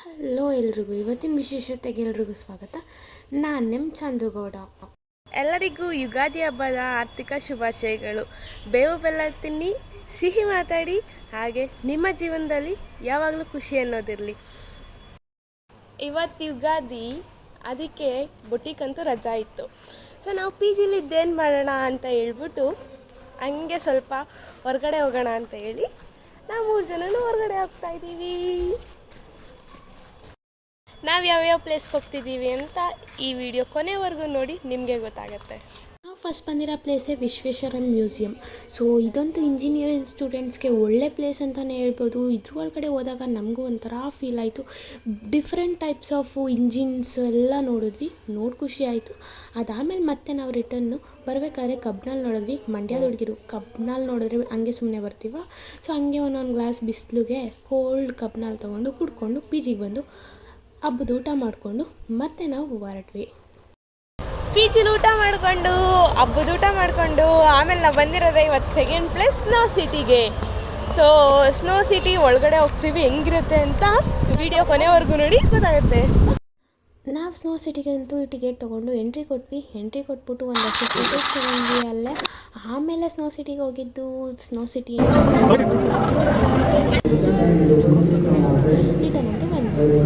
Hello ಎಲ್ರಿಗೂ, ಇವತ್ತಿನ ವಿಶೇಷತೆಗೆ ಎಲ್ರಿಗೂ ಸ್ವಾಗತ. ನಾನು ನಿಮ್ಮ ಚಂದುಗೌಡ. ಎಲ್ಲರಿಗೂ ಯುಗಾದಿ ಹಬ್ಬದ ಆರ್ಥಿಕ ಶುಭಾಶಯಗಳು. ಬೇವು ಬೆಲ್ಲ ತಿನ್ನಿ, ಸಿಹಿ ಮಾತಾಡಿ, ಹಾಗೆ ನಿಮ್ಮ ಜೀವನದಲ್ಲಿ ಯಾವಾಗಲೂ ಖುಷಿ ಅನ್ನೋದಿರಲಿ. ಇವತ್ತು ಯುಗಾದಿ, ಅದಕ್ಕೆ ಬೊಟಿಕಂತೂ ರಜಾ ಇತ್ತು. ಸೊ ನಾವು ಪಿ ಜಿಲಿದ್ದೇನು ಮಾಡೋಣ ಅಂತ ಹೇಳ್ಬಿಟ್ಟು ಹಂಗೆ ಸ್ವಲ್ಪ ಹೊರಗಡೆ ಹೋಗೋಣ ಅಂತ ಹೇಳಿ ನಾವು 3 ಜನನೂ ಹೊರಗಡೆ ಹೋಗ್ತಾಯಿದ್ದೀವಿ. ನಾವು ಯಾವ್ಯಾವ ಪ್ಲೇಸ್ಗೆ ಹೋಗ್ತಿದ್ದೀವಿ ಅಂತ ಈ ವಿಡಿಯೋ ಕೊನೆವರೆಗೂ ನೋಡಿ, ನಿಮಗೆ ಗೊತ್ತಾಗುತ್ತೆ. ನಾವು ಫಸ್ಟ್ ಬಂದಿರೋ ಪ್ಲೇಸೇ ವಿಶ್ವೇಶ್ವರಂ ಮ್ಯೂಸಿಯಂ. ಸೊ ಇದಂತೂ ಇಂಜಿನಿಯರಿಂಗ್ ಸ್ಟೂಡೆಂಟ್ಸ್ಗೆ ಒಳ್ಳೆ ಪ್ಲೇಸ್ ಅಂತಲೇ ಹೇಳ್ಬೋದು. ಇದ್ರ ಒಳಗಡೆ ಹೋದಾಗ ನಮಗೂ ಒಂಥರ ಫೀಲ್ ಆಯಿತು. ಡಿಫ್ರೆಂಟ್ ಟೈಪ್ಸ್ ಆಫ್ ಇಂಜಿನ್ಸ್ ಎಲ್ಲ ನೋಡಿದ್ವಿ, ಖುಷಿ ಆಯಿತು. ಅದಾದಮೇಲೆ ಮತ್ತೆ ನಾವು ರಿಟರ್ನು ಬರಬೇಕಾದ್ರೆ ಕಬ್ನಲ್ಲಿ ನೋಡಿದ್ವಿ. ಮಂಡ್ಯದ ಹುಡುಗಿರು ಕಬ್ನಲ್ಲಿ ನೋಡಿದ್ರೆ ಹಂಗೆ ಸುಮ್ಮನೆ ಬರ್ತೀವ. ಸೊ ಹಂಗೆ ಒಂದೊಂದು ಗ್ಲಾಸ್ ಬಿಸಿಲಿಗೆ ಕೋಲ್ಡ್ ಕಬ್ನಲ್ಲಿ ತೊಗೊಂಡು ಕುಡ್ಕೊಂಡು ಪಿ ಜಿಗೆ ಬಂದು ಹಬ್ಬದ ಊಟ ಮಾಡಿಕೊಂಡು ಮತ್ತೆ ನಾವು ಹೊರಟ್ವಿ. ಪಿ ಜಿಲಿ ಊಟ ಮಾಡಿಕೊಂಡು, ಹಬ್ಬದ ಊಟ ಮಾಡಿಕೊಂಡು, ಆಮೇಲೆ ನಾವು ಬಂದಿರೋದೇ ಇವತ್ತು ಸೆಕೆಂಡ್ ಪ್ಲೇಸ್ ಸ್ನೋ ಸಿಟಿಗೆ. ಸೊ ಸ್ನೋ ಸಿಟಿ ಒಳಗಡೆ ಹೋಗ್ತೀವಿ, ಹೆಂಗಿರುತ್ತೆ ಅಂತ ವಿಡಿಯೋ ಕೊನೆವರೆಗೂ ನೋಡಿ ಗೊತ್ತಾಗುತ್ತೆ. ನಾವು ಸ್ನೋ ಸಿಟಿಗಂತೂ ಟಿಕೆಟ್ ತೊಗೊಂಡು ಎಂಟ್ರಿ ಕೊಟ್ಬಿಟ್ಟು ಒಂದಷ್ಟು ಫೋಟೋಸ್ ತೊಗೊಂಡ್ವಿ ಅಲ್ಲೇ. ಆಮೇಲೆ ಸ್ನೋ ಸಿಟಿಗೆ ಹೋಗಿದ್ದು, ಸ್ನೋ ಸಿಟಿ ರಿಟರ್ನ್ ಅಂತೂ ಬಂದ್ವಿ.